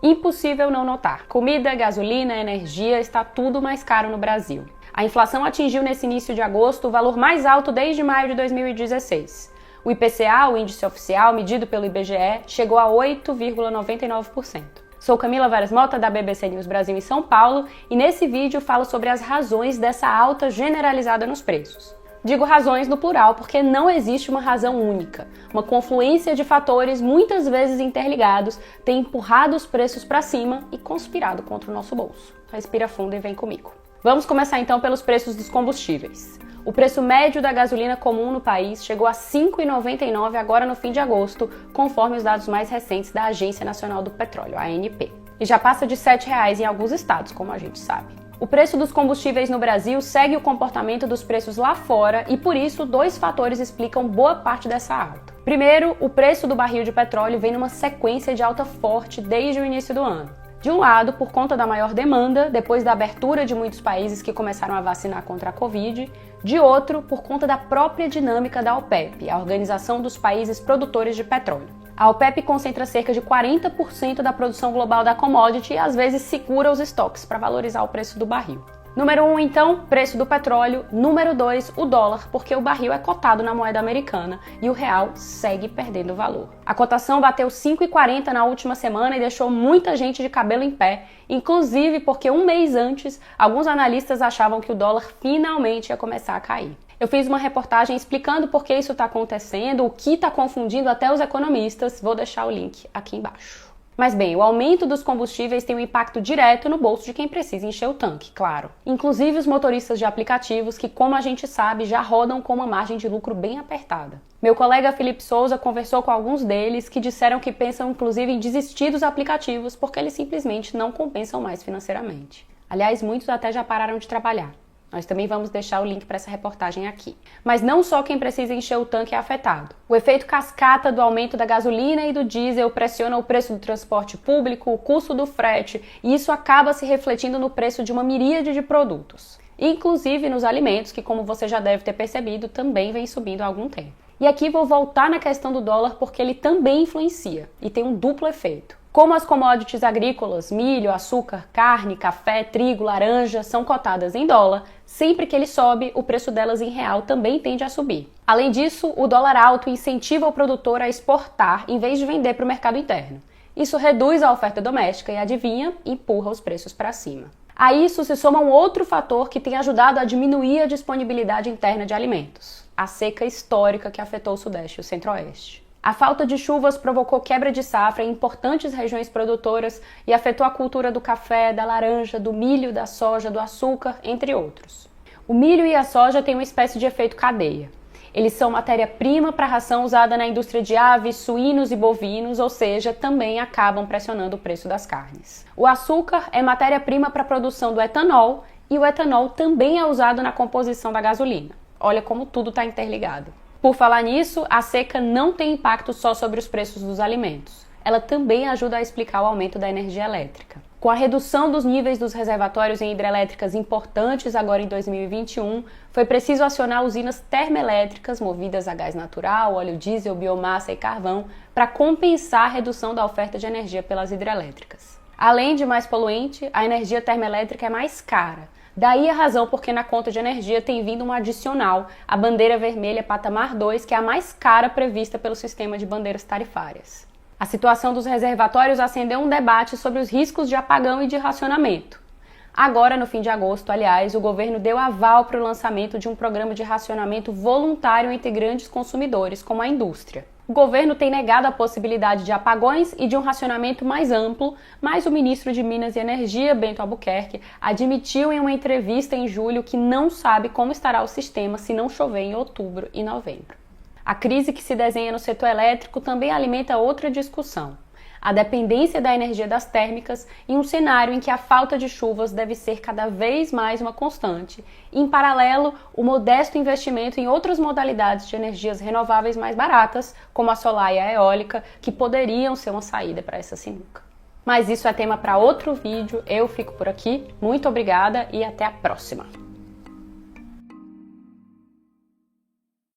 Impossível não notar. Comida, gasolina, energia, está tudo mais caro no Brasil. A inflação atingiu nesse início de agosto o valor mais alto desde maio de 2016. O IPCA, o índice oficial medido pelo IBGE, chegou a 8,99%. Sou Camila Varas Mota, da BBC News Brasil em São Paulo, e nesse vídeo falo sobre as razões dessa alta generalizada nos preços. Digo razões no plural porque não existe uma razão única. Uma confluência de fatores, muitas vezes interligados, tem empurrado os preços para cima e conspirado contra o nosso bolso. Respira fundo e vem comigo. Vamos começar então pelos preços dos combustíveis. O preço médio da gasolina comum no país chegou a R$ 5,99 agora no fim de agosto, conforme os dados mais recentes da Agência Nacional do Petróleo, a ANP. E já passa de R$ 7,00 em alguns estados, como a gente sabe. O preço dos combustíveis no Brasil segue o comportamento dos preços lá fora e, por isso, dois fatores explicam boa parte dessa alta. Primeiro, o preço do barril de petróleo vem numa sequência de alta forte desde o início do ano. De um lado, por conta da maior demanda, depois da abertura de muitos países que começaram a vacinar contra a Covid. De outro, por conta da própria dinâmica da OPEP, a Organização dos Países Produtores de Petróleo. A OPEP concentra cerca de 40% da produção global da commodity e às vezes segura os estoques para valorizar o preço do barril. Número 1, então, preço do petróleo. Número 2, o dólar, porque o barril é cotado na moeda americana e o real segue perdendo valor. A cotação bateu 5,40 na última semana e deixou muita gente de cabelo em pé, inclusive porque um mês antes, alguns analistas achavam que o dólar finalmente ia começar a cair. Eu fiz uma reportagem explicando por que isso está acontecendo, o que está confundindo até os economistas, vou deixar o link aqui embaixo. Mas bem, o aumento dos combustíveis tem um impacto direto no bolso de quem precisa encher o tanque, claro. Inclusive os motoristas de aplicativos que, como a gente sabe, já rodam com uma margem de lucro bem apertada. Meu colega Felipe Souza conversou com alguns deles que disseram que pensam inclusive em desistir dos aplicativos porque eles simplesmente não compensam mais financeiramente. Aliás, muitos até já pararam de trabalhar. Nós também vamos deixar o link para essa reportagem aqui. Mas não só quem precisa encher o tanque é afetado. O efeito cascata do aumento da gasolina e do diesel pressiona o preço do transporte público, o custo do frete, e isso acaba se refletindo no preço de uma miríade de produtos. Inclusive nos alimentos, que como você já deve ter percebido, também vem subindo há algum tempo. E aqui vou voltar na questão do dólar porque ele também influencia e tem um duplo efeito. Como as commodities agrícolas, milho, açúcar, carne, café, trigo, laranja, são cotadas em dólar, sempre que ele sobe, o preço delas em real também tende a subir. Além disso, o dólar alto incentiva o produtor a exportar em vez de vender para o mercado interno. Isso reduz a oferta doméstica e, adivinha, empurra os preços para cima. A isso se soma um outro fator que tem ajudado a diminuir a disponibilidade interna de alimentos: a seca histórica que afetou o Sudeste e o Centro-Oeste. A falta de chuvas provocou quebra de safra em importantes regiões produtoras e afetou a cultura do café, da laranja, do milho, da soja, do açúcar, entre outros. O milho e a soja têm uma espécie de efeito cadeia. Eles são matéria-prima para a ração usada na indústria de aves, suínos e bovinos, ou seja, também acabam pressionando o preço das carnes. O açúcar é matéria-prima para a produção do etanol e o etanol também é usado na composição da gasolina. Olha como tudo está interligado. Por falar nisso, a seca não tem impacto só sobre os preços dos alimentos. Ela também ajuda a explicar o aumento da energia elétrica. Com a redução dos níveis dos reservatórios em hidrelétricas importantes agora em 2021, foi preciso acionar usinas termoelétricas movidas a gás natural, óleo diesel, biomassa e carvão para compensar a redução da oferta de energia pelas hidrelétricas. Além de mais poluente, a energia termoelétrica é mais cara. Daí a razão porque na conta de energia tem vindo um adicional, a bandeira vermelha patamar 2, que é a mais cara prevista pelo sistema de bandeiras tarifárias. A situação dos reservatórios acendeu um debate sobre os riscos de apagão e de racionamento. Agora, no fim de agosto, aliás, o governo deu aval para o lançamento de um programa de racionamento voluntário entre grandes consumidores, como a indústria. O governo tem negado a possibilidade de apagões e de um racionamento mais amplo, mas o ministro de Minas e Energia, Bento Albuquerque, admitiu em uma entrevista em julho que não sabe como estará o sistema se não chover em outubro e novembro. A crise que se desenha no setor elétrico também alimenta outra discussão: a dependência da energia das térmicas em um cenário em que a falta de chuvas deve ser cada vez mais uma constante, e, em paralelo, o modesto investimento em outras modalidades de energias renováveis mais baratas, como a solar e a eólica, que poderiam ser uma saída para essa sinuca. Mas isso é tema para outro vídeo, eu fico por aqui, muito obrigada e até a próxima!